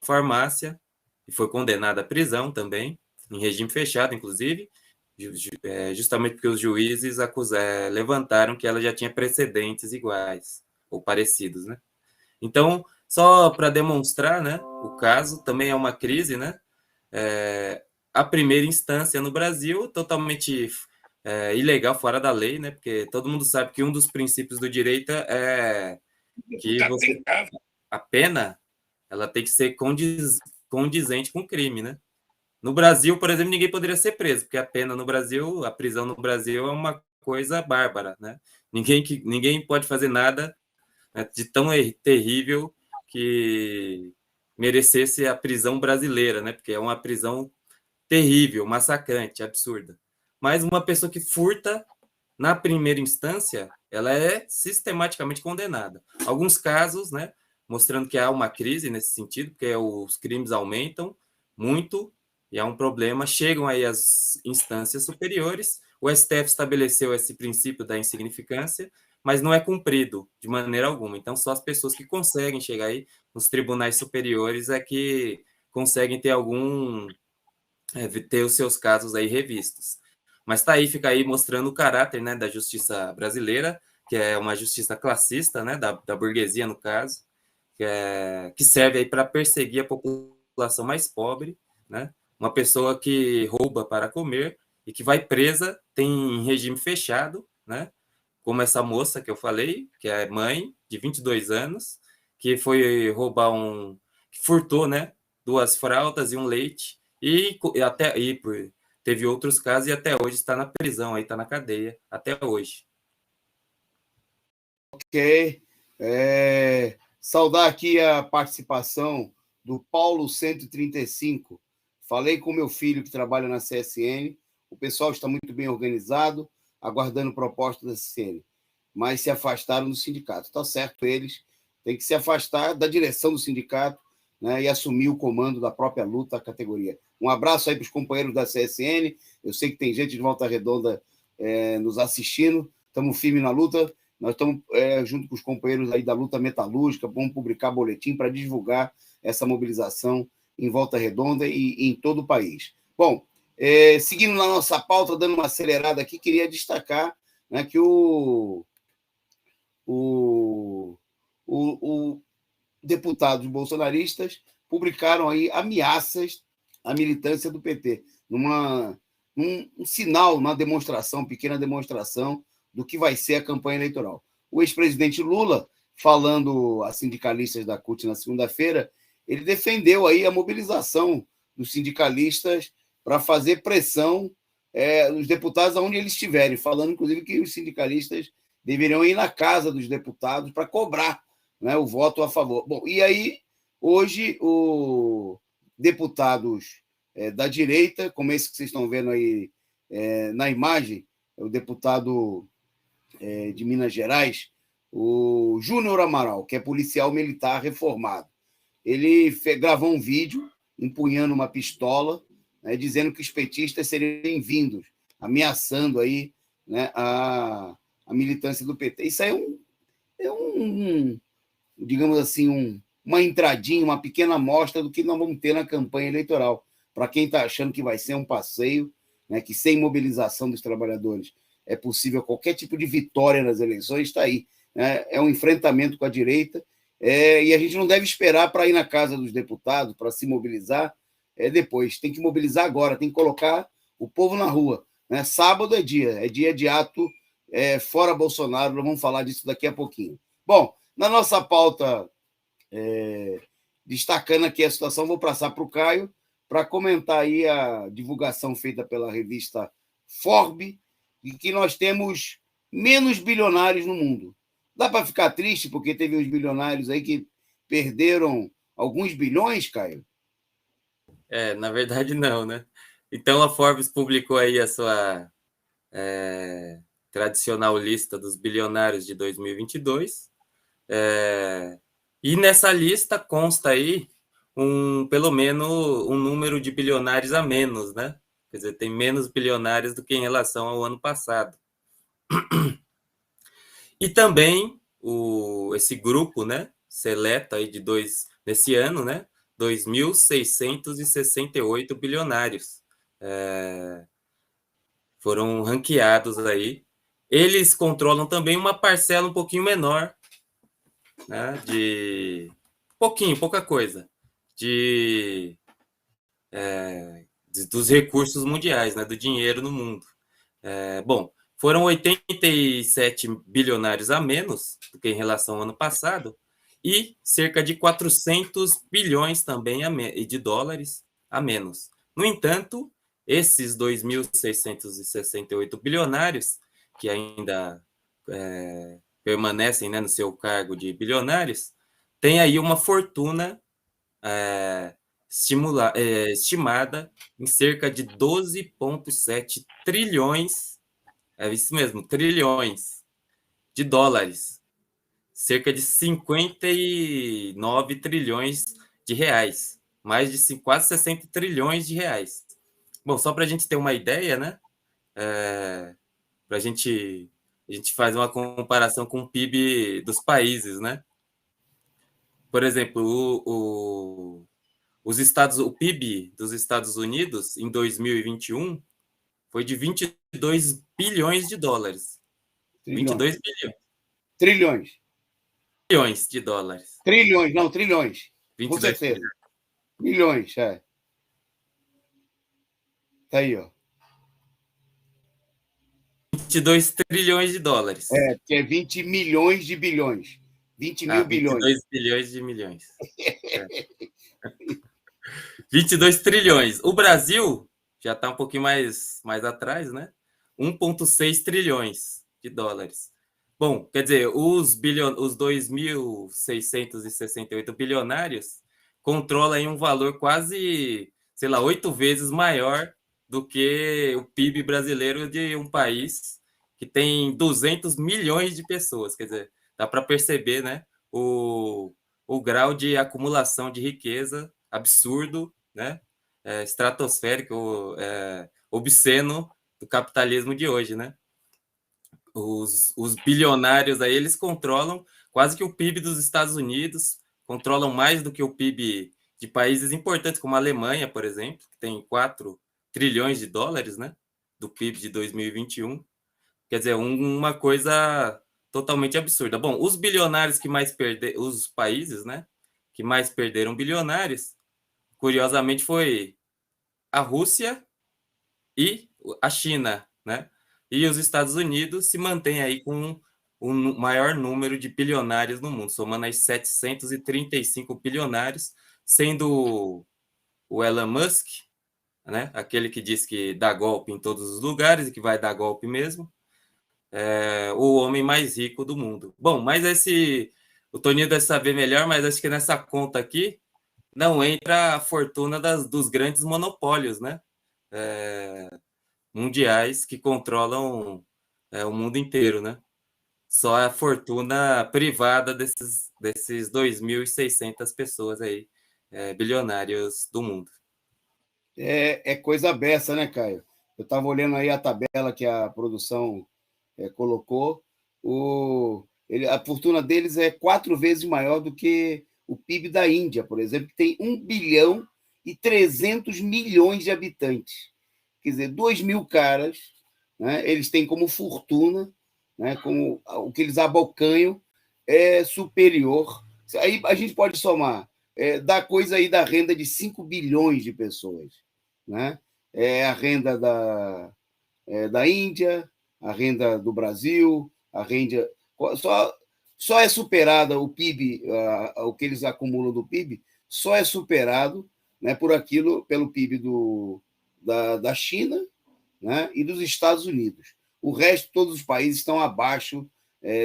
farmácia, e foi condenada à prisão também, em regime fechado, inclusive, justamente porque os juízes levantaram que ela já tinha precedentes iguais ou parecidos, né? Então, só para demonstrar, né, o caso também é uma crise, né? A primeira instância no Brasil totalmente ilegal, fora da lei, né? Porque todo mundo sabe que um dos princípios do direito é que a pena ela tem que ser condizente com o crime, né? No Brasil, por exemplo, ninguém poderia ser preso, porque a pena no Brasil, a prisão no Brasil é uma coisa bárbara, né? Ninguém pode fazer nada, né, de tão terrível que merecesse a prisão brasileira, né? Porque é uma prisão terrível, massacrante, absurda. Mas uma pessoa que furta na primeira instância, ela é sistematicamente condenada. Alguns casos, né, mostrando que há uma crise nesse sentido, porque os crimes aumentam muito e há um problema, chegam aí as instâncias superiores, o STF estabeleceu esse princípio da insignificância, mas não é cumprido de maneira alguma. Então, só as pessoas que conseguem chegar aí nos tribunais superiores é que conseguem ter ter os seus casos aí revistos. Mas tá aí, fica aí mostrando o caráter, né, da justiça brasileira, que é uma justiça classista, né, da burguesia, no caso, que serve aí para perseguir a população mais pobre, né? Uma pessoa que rouba para comer e que vai presa, tem regime fechado, né? Como essa moça que eu falei, que é mãe de 22 anos, que foi roubar que furtou, né, 2 fraldas e um leite, teve outros casos e até hoje está na prisão, aí está na cadeia, até hoje. Ok. Saudar aqui a participação do Paulo 135. Falei com meu filho que trabalha na CSN, o pessoal está muito bem organizado, aguardando proposta da CSN, mas se afastaram do sindicato. Está certo, eles têm que se afastar da direção do sindicato, né, e assumir o comando da própria luta, a categoria. Um abraço aí para os companheiros da CSN, eu sei que tem gente de Volta Redonda nos assistindo, estamos firmes na luta, nós estamos junto com os companheiros aí da luta metalúrgica, vamos publicar boletim para divulgar essa mobilização em Volta Redonda e em todo o país. Bom, seguindo na nossa pauta, dando uma acelerada aqui, queria destacar, né, que deputados bolsonaristas publicaram aí ameaças à militância do PT, num sinal, uma demonstração, pequena demonstração do que vai ser a campanha eleitoral. O ex-presidente Lula, falando a sindicalistas da CUT na segunda-feira, ele defendeu aí a mobilização dos sindicalistas para fazer pressão os deputados aonde eles estiverem, falando, inclusive, que os sindicalistas deveriam ir na casa dos deputados para cobrar, né, o voto a favor. Bom, e aí, hoje, os deputados da direita, como esse que vocês estão vendo aí na imagem, o deputado de Minas Gerais, o Júnior Amaral, que é policial militar reformado. Ele gravou um vídeo empunhando uma pistola, né, dizendo que os petistas seriam bem-vindos, ameaçando aí, né, a militância do PT. Isso aí digamos assim, uma entradinha, uma pequena amostra do que nós vamos ter na campanha eleitoral. Para quem está achando que vai ser um passeio, né, que sem mobilização dos trabalhadores é possível qualquer tipo de vitória nas eleições, está aí. Né? É um enfrentamento com a direita, e a gente não deve esperar para ir na casa dos deputados, para se mobilizar depois. Tem que mobilizar agora, tem que colocar o povo na rua. Né? Sábado é dia de ato fora Bolsonaro, nós vamos falar disso daqui a pouquinho. Bom, na nossa pauta, destacando aqui a situação, vou passar para o Caio para comentar aí a divulgação feita pela revista Forbes, de que nós temos menos bilionários no mundo. Dá para ficar triste porque teve uns bilionários aí que perderam alguns bilhões, Caio? Na verdade, não, né? Então, a Forbes publicou aí a sua tradicional lista dos bilionários de 2022. E nessa lista consta aí pelo menos um número de bilionários a menos, né? Quer dizer, tem menos bilionários do que em relação ao ano passado. E também esse grupo, né, seleto aí nesse ano, né, 2.668 bilionários foram ranqueados aí. Eles controlam também uma parcela um pouquinho menor, né, pouca coisa, dos recursos mundiais, né, do dinheiro no mundo. Bom, foram 87 bilionários a menos do que em relação ao ano passado e cerca de 400 bilhões também de dólares a menos. No entanto, esses 2.668 bilionários, que ainda permanecem, né, no seu cargo de bilionários, têm aí uma fortuna estimada em cerca de 12,7 trilhões, isso mesmo, trilhões de dólares, cerca de 59 trilhões de reais, mais de quase 60 trilhões de reais. Bom, só para a gente ter uma ideia, né? A gente faz uma comparação com o PIB dos países, né? Por exemplo, o PIB dos Estados Unidos em 2021 foi de 22 bilhões de dólares. Trilhões. 22 bilhões. Trilhões. Bilhões de dólares. Trilhões, não, trilhões. Com 22 certeza. Milhões, Tá aí, ó. 22 trilhões de dólares. Que é 20 milhões de bilhões. 20 mil bilhões. 22 bilhões de milhões. 22 trilhões. O Brasil já está um pouquinho mais atrás, né? 1,6 trilhões de dólares. Bom, quer dizer, os 2.668 bilionários controlam aí um valor quase, 8 vezes maior do que o PIB brasileiro de um país que tem 200 milhões de pessoas. Quer dizer, dá para perceber, né, o grau de acumulação de riqueza absurdo, né, estratosférico, obsceno do capitalismo de hoje, né? Os bilionários aí, eles controlam quase que o PIB dos Estados Unidos, controlam mais do que o PIB de países importantes como a Alemanha, por exemplo, que tem 4 trilhões de dólares, né, do PIB de 2021. Quer dizer, uma coisa totalmente absurda. Bom, os bilionários que mais perderam, os países, né, que mais perderam bilionários, curiosamente foi a Rússia e a China, né? E os Estados Unidos se mantêm aí com o maior número de bilionários no mundo, somando aí 735 bilionários, sendo o Elon Musk né? Aquele que diz que dá golpe em todos os lugares e que vai dar golpe mesmo. O homem mais rico do mundo. Bom, mas o Toninho deve saber melhor, mas acho que nessa conta aqui não entra a fortuna dos grandes monopólios, né? Mundiais que controlam o mundo inteiro, né? Só a fortuna privada desses 2.600 pessoas aí, bilionários do mundo. É coisa beça, né, Caio? Eu estava olhando aí a tabela que a produção colocou. A fortuna deles é 4 vezes maior do que o PIB da Índia, por exemplo, que tem 1 bilhão e 300 milhões de habitantes. Quer dizer, 2.000 caras, né, eles têm como fortuna, né, como o que eles abocanham é superior. Aí a gente pode somar, dá coisa aí da renda de 5 bilhões de pessoas. Né? A renda da Índia, a renda do Brasil, a renda. Só é superada o PIB, o que eles acumulam do PIB, só é superado, né, pelo PIB da China, né, e dos Estados Unidos. O resto, todos os países estão abaixo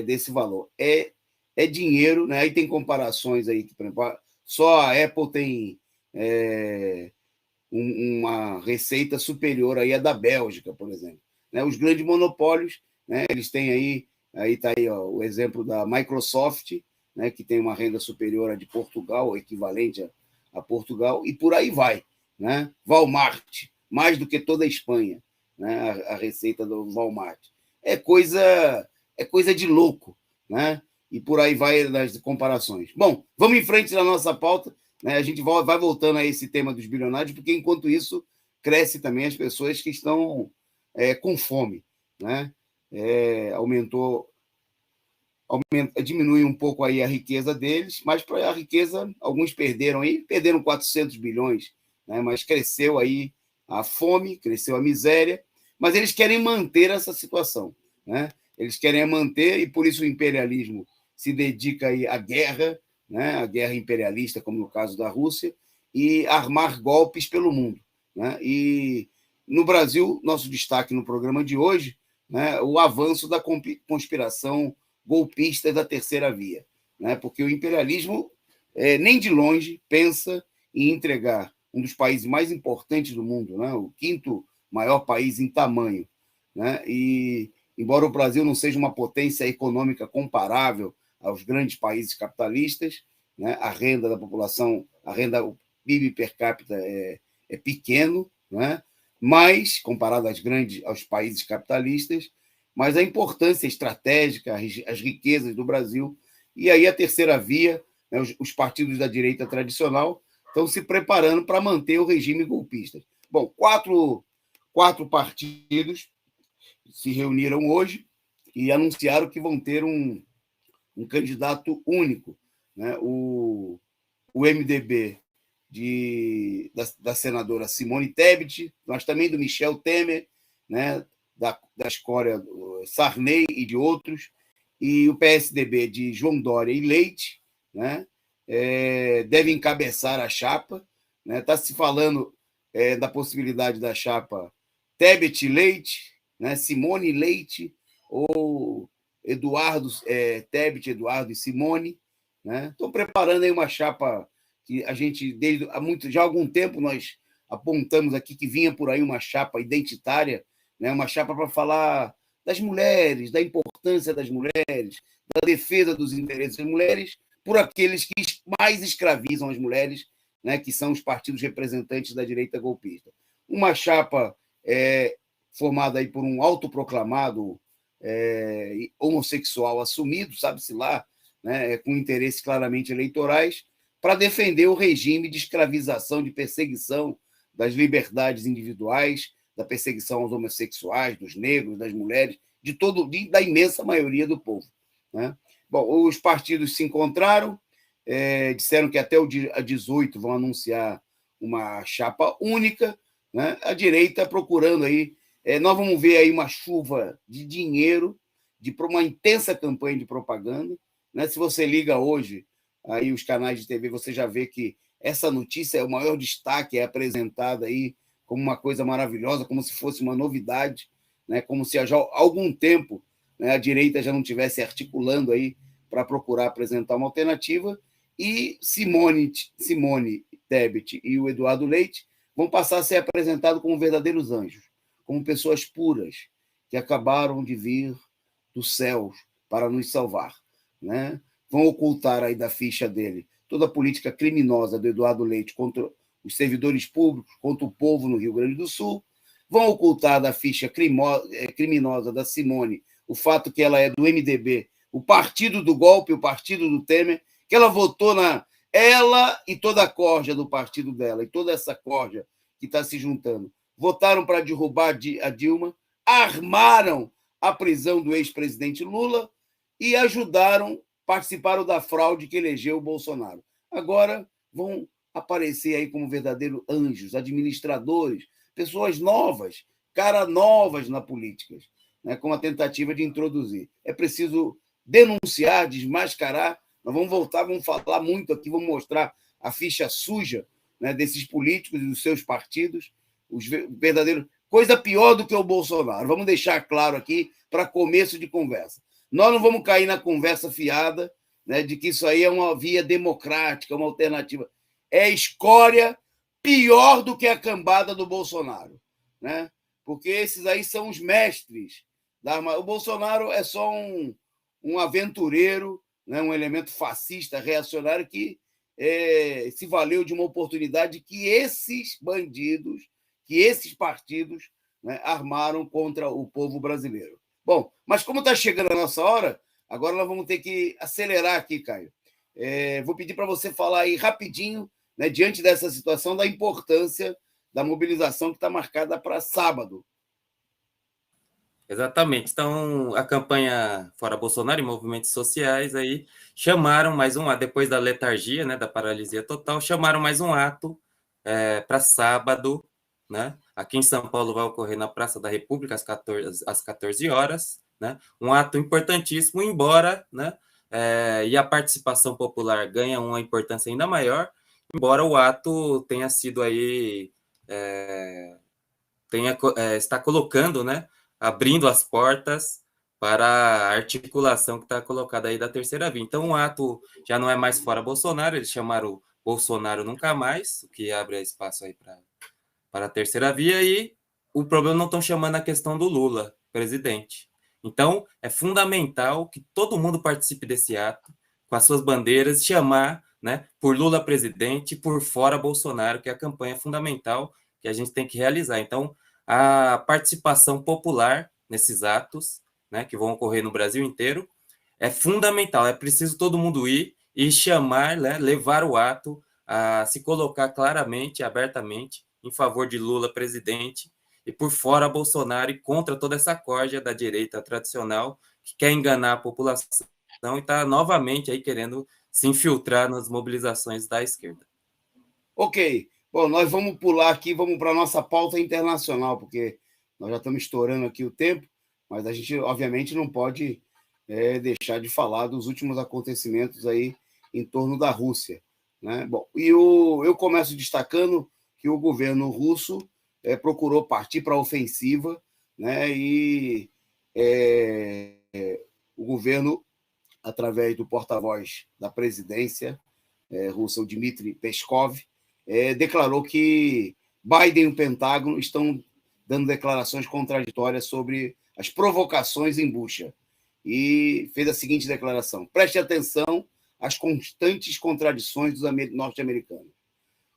desse valor. É dinheiro, né? Aí tem comparações aí, que, por exemplo, só a Apple tem uma receita superior aí à da Bélgica, por exemplo. Né? Os grandes monopólios, né, eles têm aí está aí ó, o exemplo da Microsoft, né, que tem uma renda superior à de Portugal, equivalente a Portugal, e por aí vai. Né? Walmart, mais do que toda a Espanha, né, a receita do Walmart. É coisa de louco, né? E por aí vai nas comparações. Bom, vamos em frente na nossa pauta. Né? A gente vai voltando a esse tema dos bilionários, porque, enquanto isso, cresce também as pessoas que estão com fome. Né? Diminui um pouco aí a riqueza deles, mas para a riqueza, alguns perderam 400 bilhões, né? Mas cresceu aí a fome, cresceu a miséria, mas eles querem manter essa situação. Né? Eles querem manter, e por isso o imperialismo se dedica aí à guerra, né? A guerra imperialista, como no caso da Rússia, e armar golpes pelo mundo. Né? E no Brasil, nosso destaque no programa de hoje, né, o avanço da conspiração golpista da terceira via. Né? Porque o imperialismo nem de longe pensa em entregar um dos países mais importantes do mundo, né? O 5º maior país em tamanho. Né? E, embora o Brasil não seja uma potência econômica comparável aos grandes países capitalistas, né? A renda da população, o PIB per capita é pequeno, né? Mas, comparado aos países capitalistas, mas a importância estratégica, as riquezas do Brasil. E aí a terceira via, né? Os partidos da direita tradicional estão se preparando para manter o regime golpista. Bom, quatro partidos se reuniram hoje e anunciaram que vão ter um candidato único. Né? O MDB da senadora Simone Tebet, mas também do Michel Temer, né? da escória Sarney e de outros, e o PSDB de João Dória e Leite, né? Deve encabeçar a chapa. Está, né? Se falando da possibilidade da chapa Tebet Leite, né? Simone Leite, ou Eduardo Tebet, Eduardo e Simone. Né? Estão preparando aí uma chapa que a gente, já há algum tempo, nós apontamos aqui que vinha por aí uma chapa identitária, né? Uma chapa para falar das mulheres, da importância das mulheres, da defesa dos interesses das mulheres por aqueles que mais escravizam as mulheres, né? Que são os partidos representantes da direita golpista. Uma chapa formada aí por um autoproclamado homossexual assumido, sabe-se lá, né? Com interesses claramente eleitorais, para defender o regime de escravização, de perseguição das liberdades individuais, da perseguição aos homossexuais, dos negros, das mulheres, da imensa maioria do povo. Né? Bom, os partidos se encontraram, disseram que até o dia 18 vão anunciar uma chapa única, né? A direita procurando aí. Nós vamos ver aí uma chuva de dinheiro, uma intensa campanha de propaganda. Né? Se você liga hoje aí os canais de TV, você já vê que essa notícia é o maior destaque, é apresentada aí como uma coisa maravilhosa, como se fosse uma novidade, né? Como se já há algum tempo, né, a direita já não estivesse articulando aí para procurar apresentar uma alternativa, e Simone Tebet e o Eduardo Leite vão passar a ser apresentados como verdadeiros anjos, como pessoas puras, que acabaram de vir dos céus para nos salvar, né? Vão ocultar aí da ficha dele toda a política criminosa do Eduardo Leite contra os servidores públicos, contra o povo no Rio Grande do Sul, vão ocultar da ficha criminosa da Simone o fato que ela é do MDB, o partido do golpe, o partido do Temer, que ela votou ela e toda a corja do partido dela, e toda essa corja que está se juntando, votaram para derrubar a Dilma, armaram a prisão do ex-presidente Lula e participaram da fraude que elegeu o Bolsonaro. Agora vão aparecer aí como verdadeiros anjos, administradores, pessoas novas, caras novas na política, né, com a tentativa de introduzir. É preciso denunciar, desmascarar. Nós vamos voltar, vamos falar muito aqui, vamos mostrar a ficha suja, né, desses políticos e dos seus partidos, os verdadeiros. Coisa pior do que o Bolsonaro. Vamos deixar claro aqui para começo de conversa. Nós não vamos cair na conversa fiada, né, de que isso aí é uma via democrática, uma alternativa. É escória pior do que a cambada do Bolsonaro, né? Porque esses aí são os mestres da arma. O Bolsonaro é só um aventureiro, né, um elemento fascista, reacionário, que se valeu de uma oportunidade que esses bandidos, que esses partidos, né, armaram contra o povo brasileiro. Bom, mas como está chegando a nossa hora, agora nós vamos ter que acelerar aqui, Caio. Vou pedir para você falar aí rapidinho, né, diante dessa situação, da importância da mobilização que está marcada para sábado. Exatamente. Então, a campanha Fora Bolsonaro e movimentos sociais aí chamaram mais um ato, depois da letargia, né, da paralisia total, chamaram mais um ato para sábado, né? Aqui em São Paulo vai ocorrer na Praça da República às 14 horas, né? Um ato importantíssimo, embora, né, e a participação popular ganha uma importância ainda maior, embora o ato tenha sido aí está colocando, né, abrindo as portas para a articulação que está colocada aí da terceira via. Então, o ato já não é mais Fora Bolsonaro, eles chamaram Bolsonaro Nunca Mais, o que abre espaço aí para a terceira via, e o problema não estão chamando a questão do Lula, presidente. Então, é fundamental que todo mundo participe desse ato, com as suas bandeiras, chamar, né, por Lula presidente, por Fora Bolsonaro, que é a campanha fundamental que a gente tem que realizar. Então, a participação popular nesses atos, né, que vão ocorrer no Brasil inteiro, é fundamental. É preciso todo mundo ir e chamar, né, levar o ato a se colocar claramente, abertamente, em favor de Lula presidente e por fora Bolsonaro, e contra toda essa corja da direita tradicional que quer enganar a população e está novamente aí querendo se infiltrar nas mobilizações da esquerda. Ok. Bom, nós vamos pular aqui, vamos para a nossa pauta internacional, porque nós já estamos estourando aqui o tempo, mas a gente, obviamente, não pode deixar de falar dos últimos acontecimentos aí em torno da Rússia, né? Bom, e eu começo destacando que o governo russo procurou partir para a ofensiva, né? E o governo, através do porta-voz da presidência russa, o Dmitry Peskov, declarou que Biden e o Pentágono estão dando declarações contraditórias sobre as provocações em Bucha. E fez a seguinte declaração: preste atenção às constantes contradições dos norte-americanos.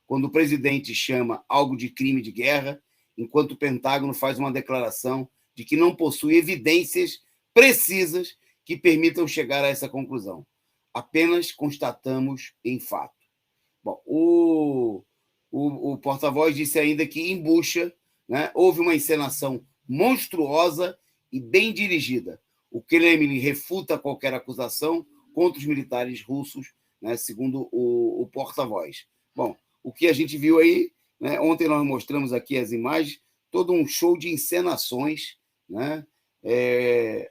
Quando o presidente chama algo de crime de guerra, enquanto o Pentágono faz uma declaração de que não possui evidências precisas que permitam chegar a essa conclusão. Apenas constatamos em fato. Bom, o porta-voz disse ainda que em Bucha, né, houve uma encenação monstruosa e bem dirigida. O Kremlin refuta qualquer acusação contra os militares russos, né, segundo o porta-voz. Bom, o que a gente viu aí, né, ontem nós mostramos aqui as imagens, todo um show de encenações, né,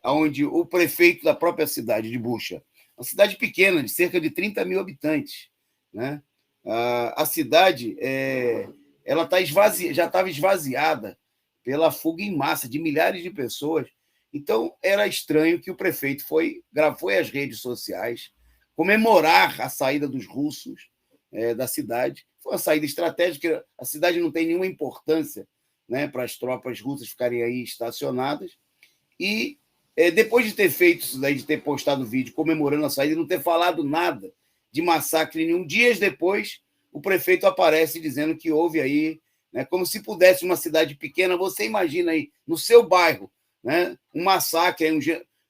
onde o prefeito da própria cidade de Bucha, uma cidade pequena, de cerca de 30 mil habitantes, né, a cidade ela já estava esvaziada pela fuga em massa de milhares de pessoas. Então, era estranho que o prefeito foi às redes sociais comemorar a saída dos russos da cidade. Foi uma saída estratégica, a cidade não tem nenhuma importância, né, para as tropas russas ficarem aí estacionadas. E depois de ter feito isso daí, de ter postado o vídeo comemorando a saída e não ter falado nada de massacre nenhum, dias depois, o prefeito aparece dizendo que houve aí, né, como se pudesse, uma cidade pequena, você imagina aí, no seu bairro, né, um massacre,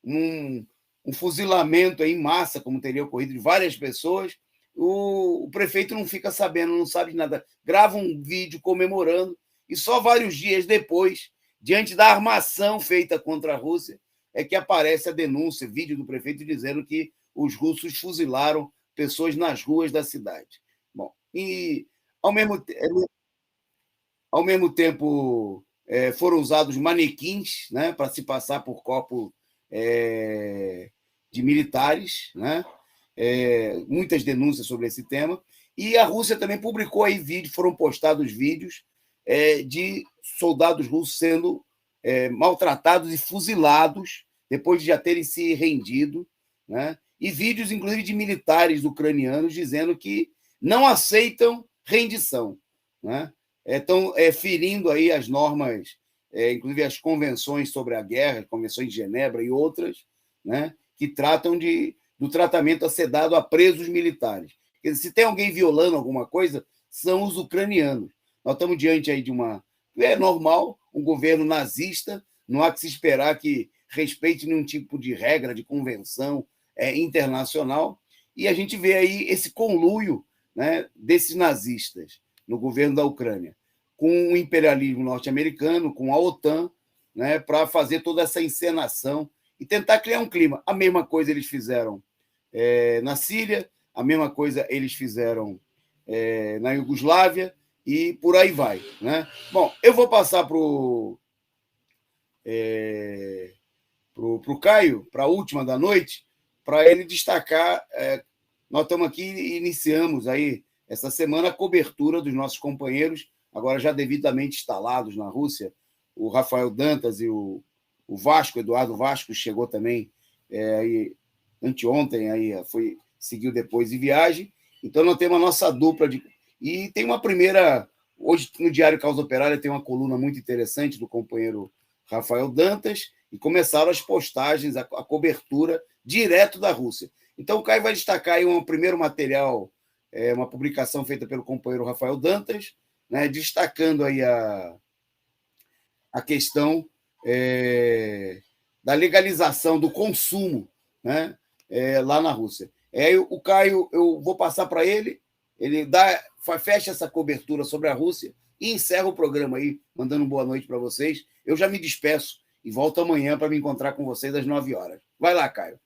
um fuzilamento aí em massa, como teria ocorrido de várias pessoas, o prefeito não fica sabendo, não sabe de nada, grava um vídeo comemorando, e só vários dias depois, diante da armação feita contra a Rússia, é que aparece a denúncia, vídeo do prefeito dizendo que os russos fuzilaram pessoas nas ruas da cidade. Bom, e ao mesmo tempo foram usados manequins, né, para se passar por corpo de militares, né? Muitas denúncias sobre esse tema, e a Rússia também publicou aí vídeos, foram postados vídeos de soldados russos sendo maltratados e fuzilados depois de já terem se rendido, né? E vídeos, inclusive, de militares ucranianos dizendo que não aceitam rendição, né? Estão ferindo aí as normas, inclusive as convenções sobre a guerra, convenções de Genebra e outras, né, que tratam do tratamento a ser dado a presos militares. Quer dizer, se tem alguém violando alguma coisa, são os ucranianos. Nós estamos diante aí de uma... É normal, um governo nazista, não há que se esperar que respeite nenhum tipo de regra, de convenção internacional, e a gente vê aí esse conluio, né, desses nazistas no governo da Ucrânia, com o imperialismo norte-americano, com a OTAN, né, para fazer toda essa encenação e tentar criar um clima. A mesma coisa eles fizeram na Síria, a mesma coisa eles fizeram na Iugoslávia, e por aí vai, né? Bom, eu vou passar para o Caio, para a última da noite, para ele destacar. Nós estamos aqui e iniciamos aí essa semana a cobertura dos nossos companheiros, agora já devidamente instalados na Rússia, o Rafael Dantas e o Vasco, Eduardo Vasco, chegou também aí, anteontem, aí seguiu depois de viagem. Então, nós temos a nossa dupla e tem uma primeira... Hoje, no Diário Causa Operária, tem uma coluna muito interessante do companheiro Rafael Dantas, e começaram as postagens, a cobertura direto da Rússia. Então, o Caio vai destacar aí um primeiro material, uma publicação feita pelo companheiro Rafael Dantas, né, destacando aí a questão da legalização do consumo, né, lá na Rússia. O Caio, eu vou passar para ele fecha essa cobertura sobre a Rússia e encerra o programa aí, mandando boa noite para vocês. Eu já me despeço e volto amanhã para me encontrar com vocês às 9 horas. Vai lá, Caio.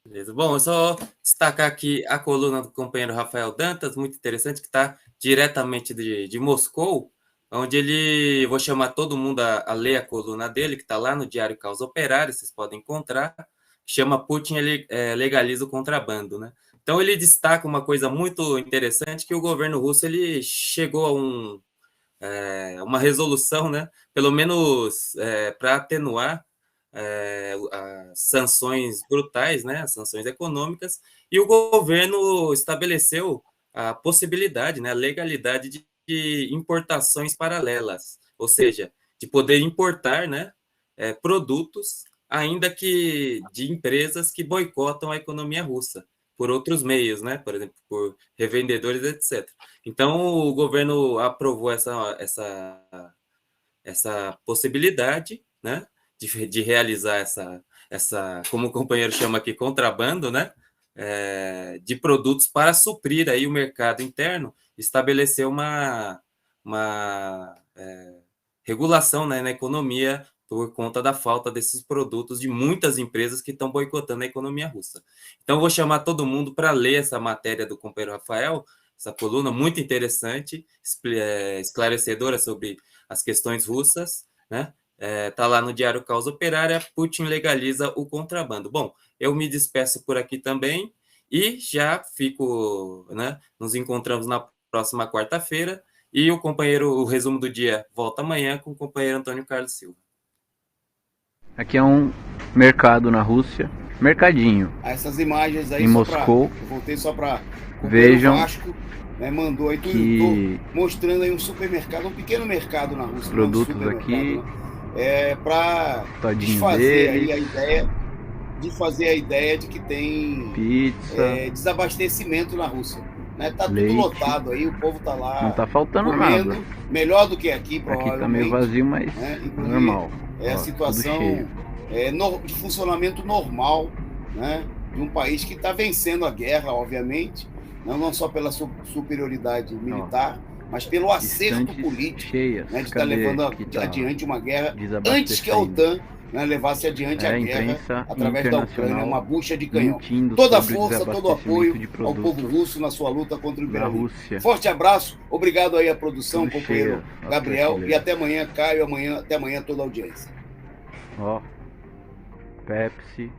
Beleza. Bom, eu só destacar aqui a coluna do companheiro Rafael Dantas, muito interessante, que está diretamente de Moscou, onde ele... Vou chamar todo mundo a ler a coluna dele, que está lá no Diário Causa Operária, vocês podem encontrar, chama Putin legaliza o contrabando, né? Então, ele destaca uma coisa muito interessante, que o governo russo ele chegou a uma resolução, né, pelo menos para atenuar as sanções brutais, né, as sanções econômicas, e o governo estabeleceu a possibilidade, né, a legalidade de importações paralelas, ou seja, de poder importar, né, produtos, ainda que de empresas que boicotam a economia russa, por outros meios, né? Por exemplo, por revendedores, etc. Então, o governo aprovou essa possibilidade, né? De realizar essa, como o companheiro chama aqui, contrabando, né? De produtos para suprir aí o mercado interno, estabelecer uma regulação, né, na economia por conta da falta desses produtos de muitas empresas que estão boicotando a economia russa. Então, vou chamar todo mundo para ler essa matéria do companheiro Rafael, essa coluna muito interessante, esclarecedora sobre as questões russas, né? Está lá no Diário Causa Operária, Putin legaliza o contrabando. Bom, eu me despeço por aqui também e já fico, né? Nos encontramos na próxima quarta-feira E o resumo do dia volta amanhã com o companheiro Antônio Carlos Silva. Aqui é um mercado na Rússia, mercadinho. Essas imagens aí em Moscou. Eu voltei só para vejam o Vasco, né, mandou aí que mostrando aí um supermercado, um pequeno mercado na Rússia. Produtos aqui, né, para desfazer aí a ideia de que tem pizza, desabastecimento na Rússia. Né? Tá leite, tudo lotado aí, o povo tá lá. Não tá faltando comendo, nada. Melhor do que aqui, provavelmente. Aqui tá meio vazio, mas né? normal. É a situação de funcionamento normal, né? De um país que está vencendo a guerra, obviamente, não só pela superioridade militar, mas pelo acerto político, né? De estar levando adiante uma guerra antes que a OTAN, né, levasse adiante a guerra através da Ucrânia, uma bucha de canhão. Toda a força, todo o apoio ao povo russo na sua luta contra o imperialismo. Forte abraço, obrigado aí à produção, companheiro Gabriel, e até amanhã, Caio, até amanhã toda a audiência. Pepsi.